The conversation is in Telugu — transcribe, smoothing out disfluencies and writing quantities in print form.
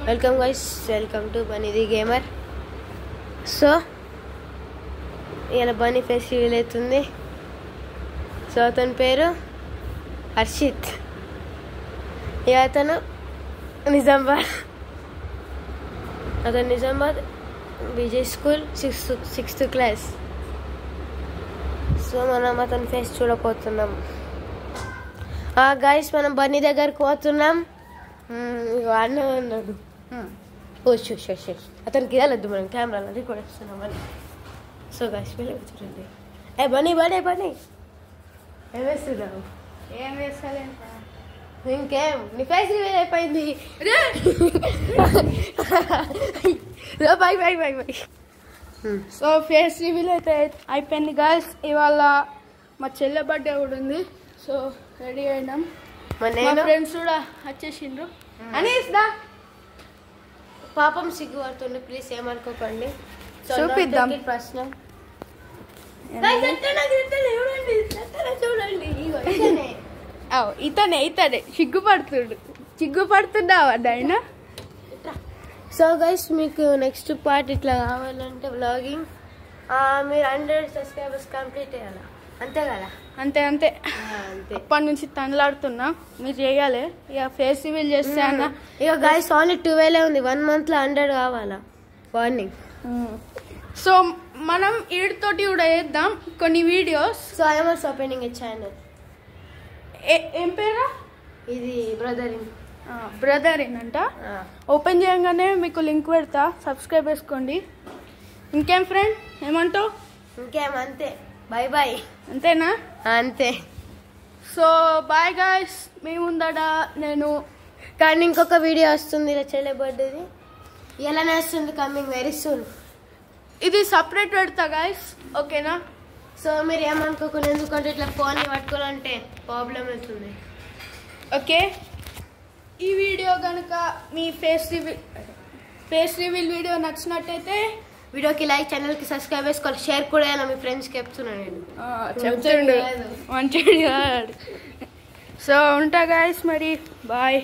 Welcome guys, welcome to Bunny the gamer. So ఇలా బనీ ఫెస్టివల్ అవుతుంది. సో అతని పేరు హర్షిత్. ఇక అతను Nizamabad Vijay school sixth class. So మనం అతని ఫేస్ చూడపోతున్నాం. గైస్ మనం బన్నీ దగ్గరకు పోతున్నాం. అన్న ఉన్నాడు. అతనికి వెళ్ళొద్దు, మనం కెమెరాలో రికార్డ్ చేస్తున్నామని. సో గైస్ వెళ్ళి చూడండి. బన్నీ ఏం వేస్తున్నావు? ఏం వేస్తలే, ఇంకేం నీ ఫేస్ రివీల్ అయిపోయింది. బై. సో ఫేస్ రివీల్ అయితే అయిపోయింది గైస్. ఇవాళ మా చెల్లె బర్త్డే కూడా ఉంది. సో రెడీ అయినాం. మా ఫ్రెండ్స్ కూడా వచ్చేసిండ్రు. అనేస్దా పాపం సిగ్గుపడుతుంది, ప్లీజ్ ఏమనుకోకండి. చూపిద్దాం ప్రశ్న. చూడండి, ఇతనే సిగ్గుపడుతున్నావు అన్న. సో గైస్ మీకు నెక్స్ట్ పార్ట్ ఇట్లా కావాలంటే వ్లాగింగ్ మీరు 100 సబ్స్క్రైబర్స్ కంప్లీట్ చేయాలి. అంతే కదా? అంతే అప్పటి నుంచి తనలాడుతున్నా, మీరు చేయాలి. ఇక ఫేస్ రివీల్ చేస్తే అన్న. ఇక గైస్ ఓన్లీ 12 ఉంది. 1 month లో 100 కావాలా వార్నింగ్. సో మనం వీడితోటి కూడా చేద్దాం కొన్ని videos. So I'm also opening A channel. ఏం పేరా? ఇది బ్రదర్ అంట. ఓపెన్ చేయగానే మీకు లింక్ పెడతా, సబ్స్క్రైబ్ చేసుకోండి. ఇంకేం ఫ్రెండ్ ఏమంటావు? ఇంకేం, అంతే. బై. అంతేనా? అంతే. So bye guys. మేముందట నేను కానీ ఇంకొక వీడియో వస్తుంది ఇలా చెల్లె బర్త్డేది. ఎలానే వస్తుంది, కమింగ్ వెరీ సూన్. ఇది సపరేట్ పెడతా గాయ్స్, ఓకేనా? సో మీరు ఏమనుకోకుండా, ఎందుకంటే ఇట్లా ఫోన్ పట్టుకోవాలంటే ప్రాబ్లం అవుతుంది. ఓకే, ఈ వీడియో కనుక మీ ఫేస్ రివీల్ వీడియో నచ్చినట్టయితే వీడియోకి లైక్, ఛానల్కి సబ్స్క్రైబ్ చేసుకోవాలి. షేర్ కూడా అయినా మీ ఫ్రెండ్స్కి చెప్తున్నాను నేను. చెప్తుండు మంచిగా. సో ఉంటా గాయస్, మరి బాయ్.